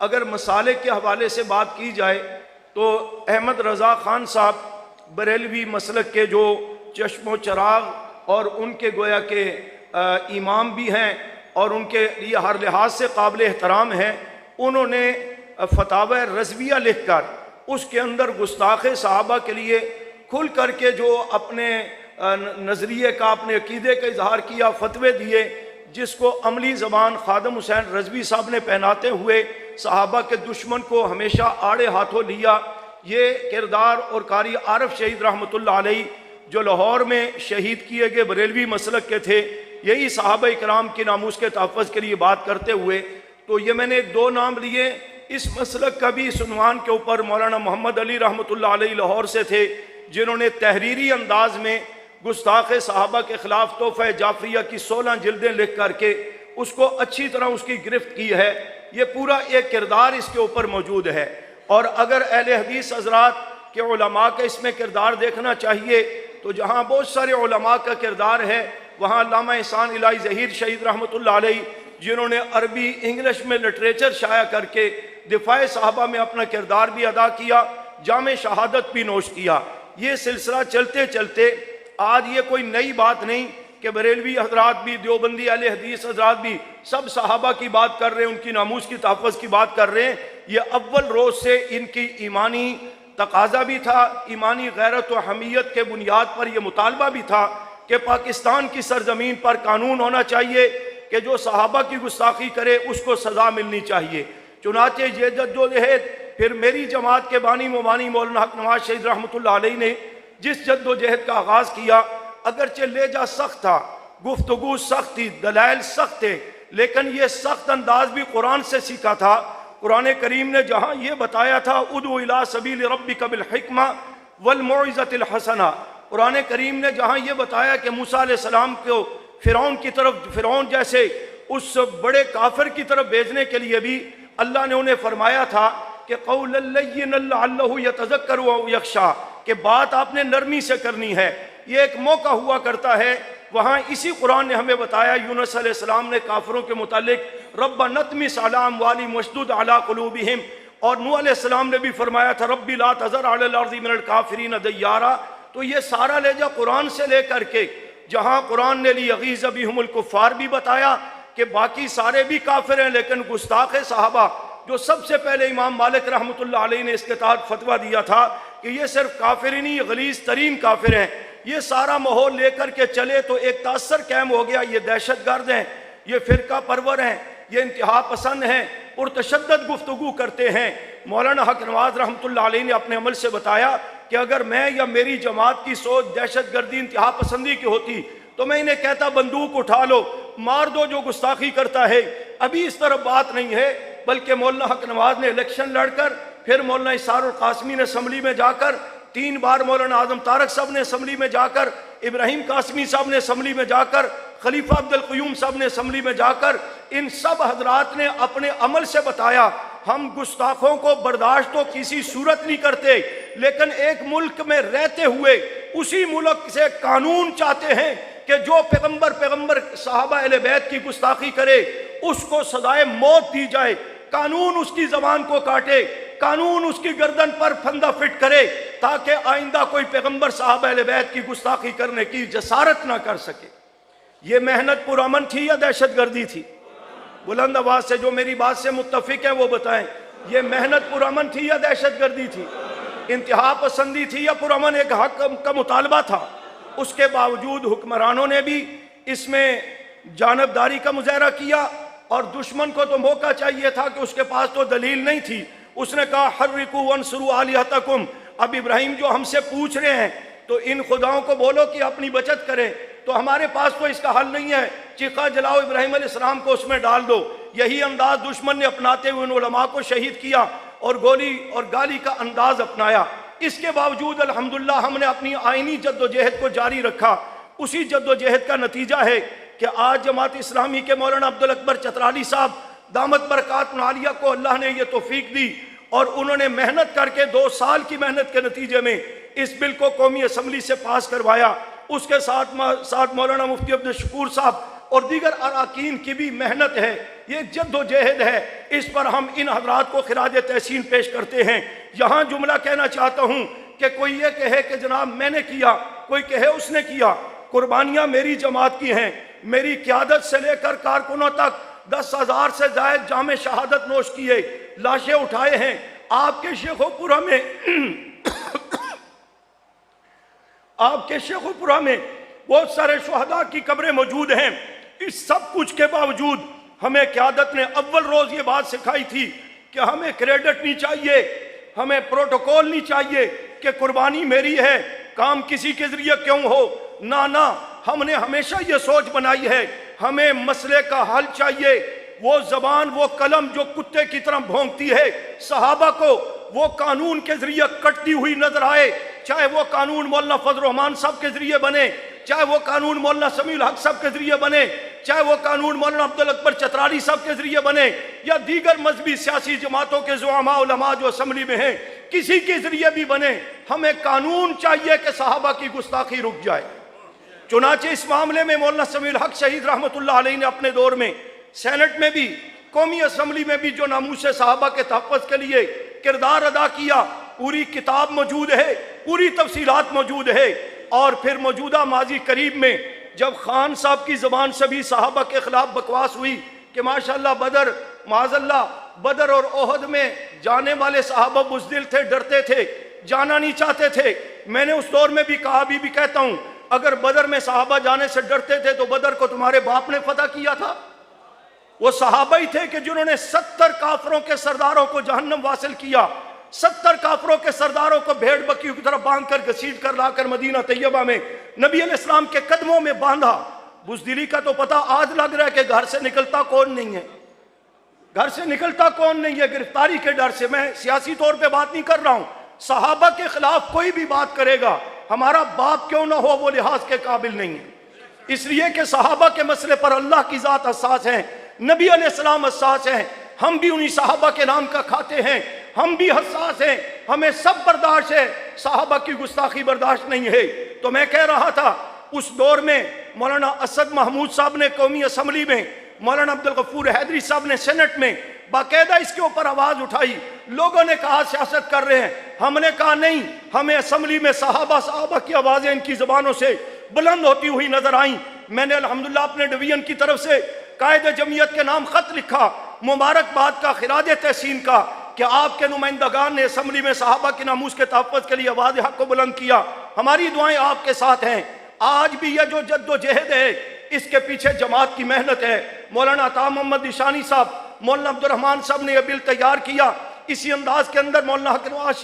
अगर मसाले के हवाले से बात की जाए तो अहमद रज़ा ख़ान साहब बरेलवी मसलक के जो चश्मो चराग और उनके गोया के इमाम भी हैं और उनके लिए हर लिहाज से काबिल एहतराम हैं। उन्होंने फतावा रज़विया लिख कर उसके अंदर गुस्ताख़ सहाबा के लिए खुल करके जो अपने नज़रिए का, अपने अकीदे का इजहार किया, फतवे दिए, जिसको अमली ज़बान खादम हुसैन रज़वी साहब ने पहनाते हुए सहाबा के दुश्मन को हमेशा आड़े हाथों लिया। ये किरदार और कारी आरफ शहीद रहमतुल्लाह अलैह जो लाहौर में शहीद किए गए बरेलवी मसलक के थे, यही सहाबा इकराम की नामूस के तहफ़्फ़ुज़ के लिए बात करते हुए, तो ये मैंने 2 नाम लिए। इस मसलक का भी इस उन्वान के ऊपर मौलाना मोहम्मद अली रहमतुल्लाह अलैह लाहौर से थे, जिन्होंने तहरीरी अंदाज में गुस्ताख़ सहाबा के ख़िलाफ़ तोहफ़ा जाफरिया की 16 जिल्दें लिख करके उसको अच्छी तरह उसकी गिरफ्त की है। ये पूरा एक किरदार इसके ऊपर मौजूद है। और अगर अहले हदीस हज़रात के उलमा का इसमें किरदार देखना चाहिए तो जहाँ बहुत सारे उलमा का किरदार है, वहाँ अल्लामा एहसान इलाही ज़हीर शहीद रहमतुल्लाह अलैह, जिन्होंने अरबी इंग्लिश में लिटरेचर शाया करके दिफाए सहाबा में अपना किरदार भी अदा किया, जामे शहादत भी नोश किया। ये सिलसिला चलते चलते आज ये कोई नई बात नहीं कि बरेलवी हजरात भी, देवबंदी अहले हदीस हजरात भी सब सहाबा की बात कर रहे हैं, उनकी नामूस की तहफ़्फ़ुज़ की बात कर रहे हैं। ये अव्वल रोज़ से इनकी ईमानी तकाजा भी था, ईमानी गैरत व हमीयत के बुनियाद पर यह मुतालबा भी था कि पाकिस्तान की सरजमीन पर कानून होना चाहिए कि जो सहाबा की गुस्ताखी करे उसको सज़ा मिलनी चाहिए। चुनाचे ये जद्दोजहद फिर मेरी जमात के बानी मुबानी मौलाना हक नवाज शहीद रहमतुल्लाह अलैह ने जिस जद्दोजहद का आगाज़ किया, अगरचे लेजा सख्त था, गुफ्तगू सख्त थी, दलाइल सख्त थे, लेकिन ये सख्त अंदाज भी कुरान से सीखा था। कुरान करीम ने जहाँ ये बताया था उदउ इला सबील रब्बिका बिल हिक्मा वल मौइज़तिल हसना, कुरान करीम ने जहाँ ये बताया कि मूसा अलैहिस्सलाम को फ़िरौन की तरफ, फ़िरौन जैसे उस बड़े काफिर की तरफ भेजने के लिए भी अल्लाह ने उन्हें फरमाया था कि क़ौलन लय्यिनन लअल्लहु यतज़क्करु व यख्शा, कि बात आपने नरमी से करनी है। ये एक मौका हुआ करता है। वहाँ इसी कुरान ने हमें बताया, यूनुस अलैहिस्सलाम ने काफिरों के मुतालिक रब्बा नतमिस अला अम्वालिहिम वशदुद अला कुलूबिहिम, और नूह अलैहिस्सलाम ने भी फरमाया था रब्बी ला तज़र अलल अर्ज़ि मिनल काफिरीन दय्यारा। तो ये सारा लेजा कुरान से लेकर के जहाँ कुरान ने लियग़ीज़ बिहुमुल कुफ़्फ़ार भी बताया कि बाकी सारे भी काफिर हैं, लेकिन गुस्ताख़ सहाबा जो सबसे पहले इमाम मालिक रहमतुल्लाह अलैह ने इसके तहत फतवा दिया था कि ये सिर्फ काफिर ही नहीं, गलीज़ तरीन काफिर हैं। ये सारा माहौल लेकर के चले तो एक तासर कायम हो गया, ये दहशत गर्द हैं, ये फ़िरका परवर हैं, ये इंतहा पसंद हैं, पुरतशद्दद गुफ्तगू करते हैं। मौलाना हक नवाज रहमतुल्लाह अलैह ने अपने अमल से बताया कि अगर मैं या मेरी जमात की सोच दहशत गर्दी, इंतहा पसंदी की होती तो मैं इन्हें कहता बंदूक उठा लो, मार दो जो गुस्ताखी करता है। अभी इस तरफ बात नहीं है, बल्कि मौलाना हक नवाज ने इलेक्शन लड़कर, फिर मौलाना इसारुल कासमी ने असम्बली में जाकर, 3 बार मौलाना आजम तारक साहब ने असम्बली में जाकर, इब्राहिम कासमी साहब ने असम्बली में जाकर, खलीफा अब्दुल क़य्यूम साहब ने असम्बली में जाकर, इन सब हजरात ने अपने अमल से बताया हम गुस्ताखों को बर्दाश्त तो किसी सूरत नहीं करते, लेकिन एक मुल्क में रहते हुए उसी मुल्क से कानून चाहते हैं कि जो पैगंबर साहबा अहले बैत की गुस्ताखी करे उसको सजाए मौत दी जाए, कानून उसकी जबान को काटे, कानून उसकी गर्दन पर फंदा फिट करे, ताकि आइंदा कोई पैगंबर साहब अहले बैत की गुस्ताखी करने की जसारत ना कर सके। ये मेहनत पुरअमन थी या दहशत गर्दी थी? बुलंद आवाज से जो मेरी बात से मुत्तफिक है वो बताएं, ये मेहनत पुरअमन थी या दहशत गर्दी थी? इंतहा पसंदी थी या पुरअमन एक हक का मुतालबा था? उसके बावजूद हुक्मरानों ने भी इसमें जानबदारी का मुजाहरा किया, और दुश्मन को तो मौका चाहिए था कि उसके पास तो दलील नहीं थी। उसने कहा हर्रिकू वंसुरू आलिहतकुम, अब इब्राहिम जो हमसे पूछ रहे हैं तो इन खुदाओं को बोलो कि अपनी बचत करें, तो हमारे पास तो इसका हल नहीं है, चीखा जलाओ इब्राहिम अलैहिस्सलाम को उसमें डाल दो। यही अंदाज दुश्मन ने अपनाते हुए उन उलमा को शहीद किया और गोली और गाली का अंदाज अपनाया। इसके बावजूद अल्हम्दुलिल्लाह हमने अपनी आईनी जद्दोजहद को जारी रखा। उसी जद्दोजहद का नतीजा है कि आज जमात इस्लामी के मौलाना अब्दुल अकबर चतराली साहब दामत बरकात आलिया को अल्लाह ने यह तौफीक दी, और उन्होंने मेहनत करके 2 साल की मेहनत के नतीजे में इस बिल को कौमी असम्बली से पास करवाया। उसके साथ मौलाना मुफ्ती अब्दुल शकूर साहब और दीगर अराकीन की भी मेहनत है, ये जद्दोजहद है। इस पर हम इन हजरात को खिराज तहसीन पेश करते हैं। यहाँ जुमला कहना चाहता हूँ कि कोई ये कहे कि जनाब मैंने किया, कोई कहे उसने किया, कुर्बानियाँ मेरी जमात की हैं। मेरी क़यादत से लेकर कारकुनों तक 10,000 से ज़ायद जामे शहादत नोश किए, लाशें उठाए हैं। आपके शेखोपुरा में आपके शेखोपुरा में बहुत सारे शुहदा की कब्रें मौजूद हैं। इस सब कुछ के बावजूद हमें क़यादत ने अव्वल रोज़ ये बात सिखाई थी कि हमें क्रेडिट नहीं चाहिए, हमें प्रोटोकॉल नहीं चाहिए कि कुर्बानी मेरी है, काम किसी के ज़रिए क्यों हो। ना, हमने हमेशा ये सोच बनाई है, हमें मसले का हल चाहिए। वो ज़बान, वो कलम जो कुत्ते की तरह भौंकती है, सहाबा को वो कानून के ज़रिए कटती हुई नजर आए, चाहे वो कानून मौलाना फजल रहमान साहब के ज़रिए बने, चाहे वो कानून मौलाना समीउल हक साहब के ज़रिए बने, चाहे वो कानून मौलाना अब्दुल अकबर चतराली साहब के ज़रिए बने, या दीगर मजहबी सियासी जमातों के ज़ुआमा उलमा जो असम्बली में हैं, किसी के ज़रिए भी बने। हमें कानून चाहिए कि सहाबा की गुस्ताखी रुक जाए। चुनाचे इस मामले में मौलाना समीउल हक शहीद रहमतुल्लाह अलैह ने अपने दौर में सेनेट में भी, कौमी असम्बली में भी जो नामूस सहाबा के तहफ़्फ़ुज़ के लिए किरदार अदा किया, पूरी किताब मौजूद है, पूरी तफसीलात मौजूद है। और फिर मौजूदा माजी करीब में जब खान साहब की ज़बान से भी सहाबा के खिलाफ बकवास हुई कि माशाल्लाह बदर, माज़ल्लाह बदर और ओहद में जाने वाले सहाबा बुज़दिल थे, डरते थे, जाना नहीं चाहते थे। मैंने उस दौर में भी कहा, अभी भी कहता हूँ, अगर बदर में सहाबा जाने से डरते थे तो बदर को तुम्हारे बाप ने फतह किया था। वो सहाबा ही थे कि जिन्होंने 70 काफरों के सरदारों को जहन्नम वासिल किया, 70 काफरों के सरदारों को भेड़ बकरियों की तरह बांध कर घसीट कर लाकर मदीना तैयबा में नबी अलैहिस्सलाम के कदमों में बांधा। बुज़दिली का तो पता आज लग रहा है कि घर से निकलता कौन नहीं है, घर से निकलता कौन नहीं है, गिरफ्तारी के डर से। मैं सियासी तौर पे बात नहीं कर रहा हूं, सहाबा के खिलाफ कोई भी बात करेगा, हमारा बाप क्यों ना हो, वो लिहाज के काबिल नहीं है। इसलिए कि सहाबा के मसले पर अल्लाह की जात हसास है, नबी अलैहिस्सलाम हसास हैं, हम भी उन्हीं सहाबा के नाम का खाते हैं, हम भी हसास हैं, हमें सब बर्दाश्त है, सहाबा की गुस्ताखी बर्दाश्त नहीं है। तो मैं कह रहा था, उस दौर में मौलाना असद महमूद साहब ने कौमी असम्बली में, मौलाना अब्दुल गफूर हैदरी साहब ने सेनेट में बाकायदा इसके ऊपर आवाज उठाई। लोगों ने कहा सियासत कर रहे हैं, हमने कहा नहीं, हमें असम्बली में सहाबा की आवाजें इनकी जबानों से बुलंद होती हुई नजर आई। मैंने अल्हम्दुलिल्लाह अपने डिवीजन की तरफ से कायदे जमीयत के नाम खत लिखा, मुबारकबाद का, खिराज तहसीन का, कि आपके नुमाइंदगान ने असम्बली में सहाबा के नामूस के तहफ़्फ़ुज़ के लिए आवाज़ हक़ को बुलंद किया। हमारी दुआएं आपके साथ हैं। आज भी यह जो जद्दोजहद है, इसके पीछे जमात की मेहनत है। मौलाना अता मोहम्मद निशानी साहब, मौलाना अब्दुर्रहमान साहब ने यह बिल तैयार किया, इसी अंदाज के अंदर मौलाना हक नवाज